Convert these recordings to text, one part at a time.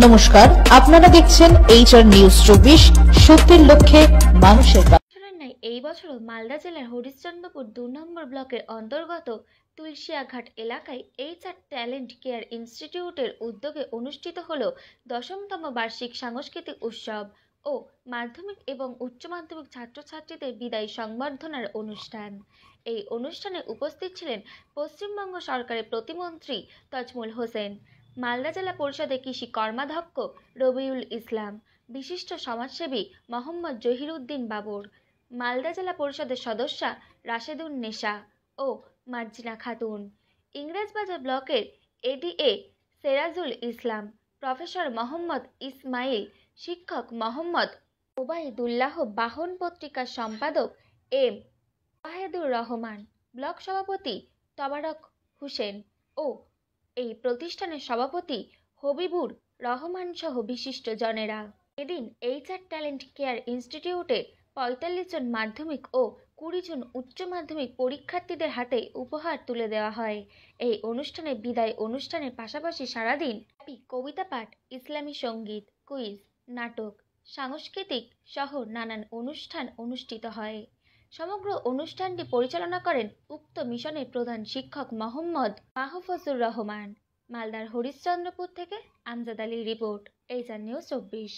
নমস্কার, আপনারা দেখছেন HR নিউজ 24, সত্যের লক্ষ্যে মানুষের এই বছর মালদা জেলার হরিশ্চন্দ্রপুর 2 নম্বর ব্লকের অন্তর্গত তুলসিয়াঘাট এলাকায় HR ট্যালেন্ট কেয়ার ইনস্টিটিউটের উদ্যোগে অনুষ্ঠিত হলো 10তম বার্ষিক সাংস্কৃতিক উৎসব ও মাধ্যমিক এবং উচ্চ মাধ্যমিক ছাত্রছাত্রীদের বিদায় সংবর্ধনার অনুষ্ঠান। এই অনুষ্ঠানে উপস্থিত ছিলেন পশ্চিমবঙ্গ সরকারের প্রতিমন্ত্রী তজমুল হোসেন, মালদা জেলা পরিষদের কৃষি কর্মাধ্যক্ষ রবিউল ইসলাম, বিশিষ্ট সমাজসেবী মোহাম্মদ জহিরুদ্দিন বাবর, মালদা জেলা পরিষদের সদস্যা রাশেদুন নেশা ও মার্জিনা খাতুন, ইংরেজবাজার ব্লকের ADA সেরাজুল ইসলাম, প্রফেসর মোহাম্মদ ইসমাইল, শিক্ষক মোহাম্মদ ওবায়দুল্লাহ, বাহন পত্রিকার সম্পাদক M ওয়াহেদুর রহমান, ব্লক সভাপতি তবারক হোসেন ও এই প্রতিষ্ঠানের সভাপতি হবিবুর রহমান সহ বিশিষ্ট জনেরা। এদিন HR ট্যালেন্ট কেয়ার ইনস্টিটিউটে 45 জন মাধ্যমিক ও 20 জন উচ্চ মাধ্যমিক পরীক্ষার্থীদের হাতে উপহার তুলে দেওয়া হয়। এই অনুষ্ঠানে বিদায় অনুষ্ঠানের পাশাপাশি সারাদিন কবিতা পাঠ, ইসলামী সঙ্গীত, কুইজ, নাটক, সাংস্কৃতিক সহ নানান অনুষ্ঠান অনুষ্ঠিত হয়। সমগ্র অনুষ্ঠানটি পরিচালনা করেন উক্ত মিশনের প্রধান শিক্ষক মোহাম্মদ মাহফুজুর রহমান। মালদার হরিশ্চন্দ্রপুর থেকে আমজাদ আলীর রিপোর্ট, HR নিউজ 24।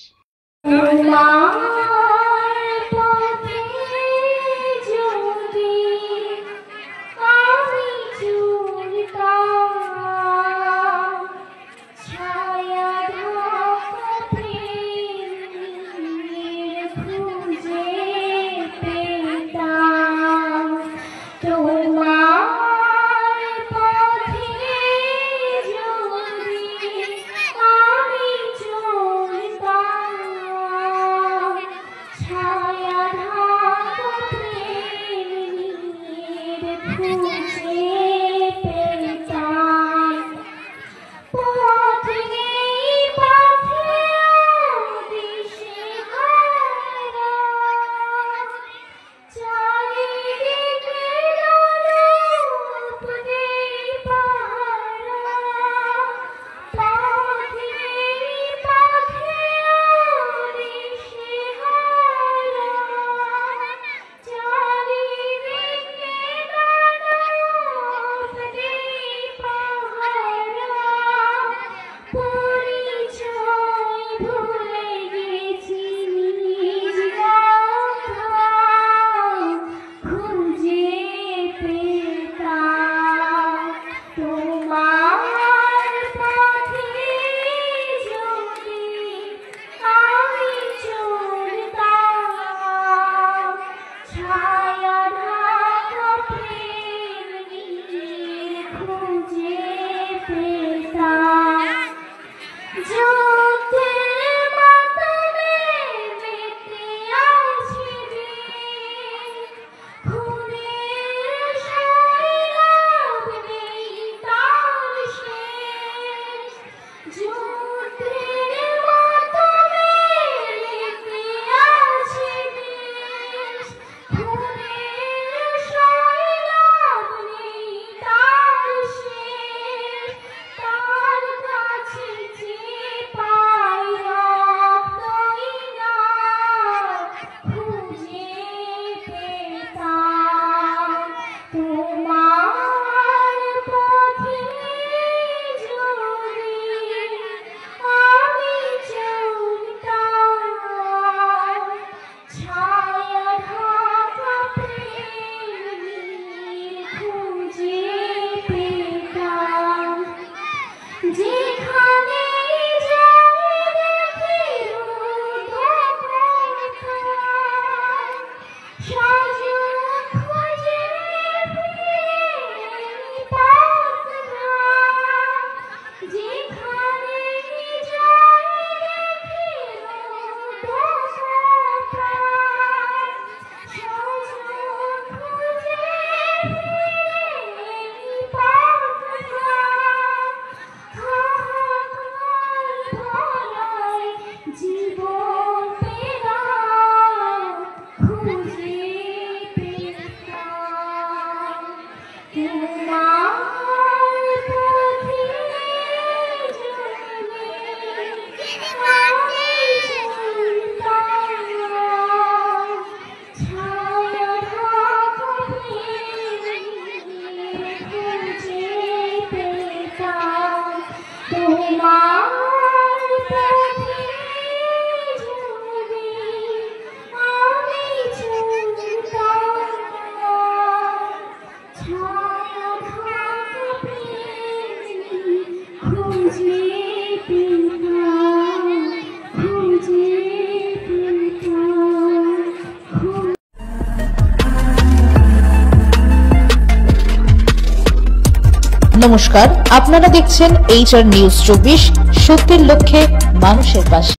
নমস্কার, আপনারা দেখছেন HR নিউজ 24, সত্যের লক্ষ্যে মানুষের পাশে।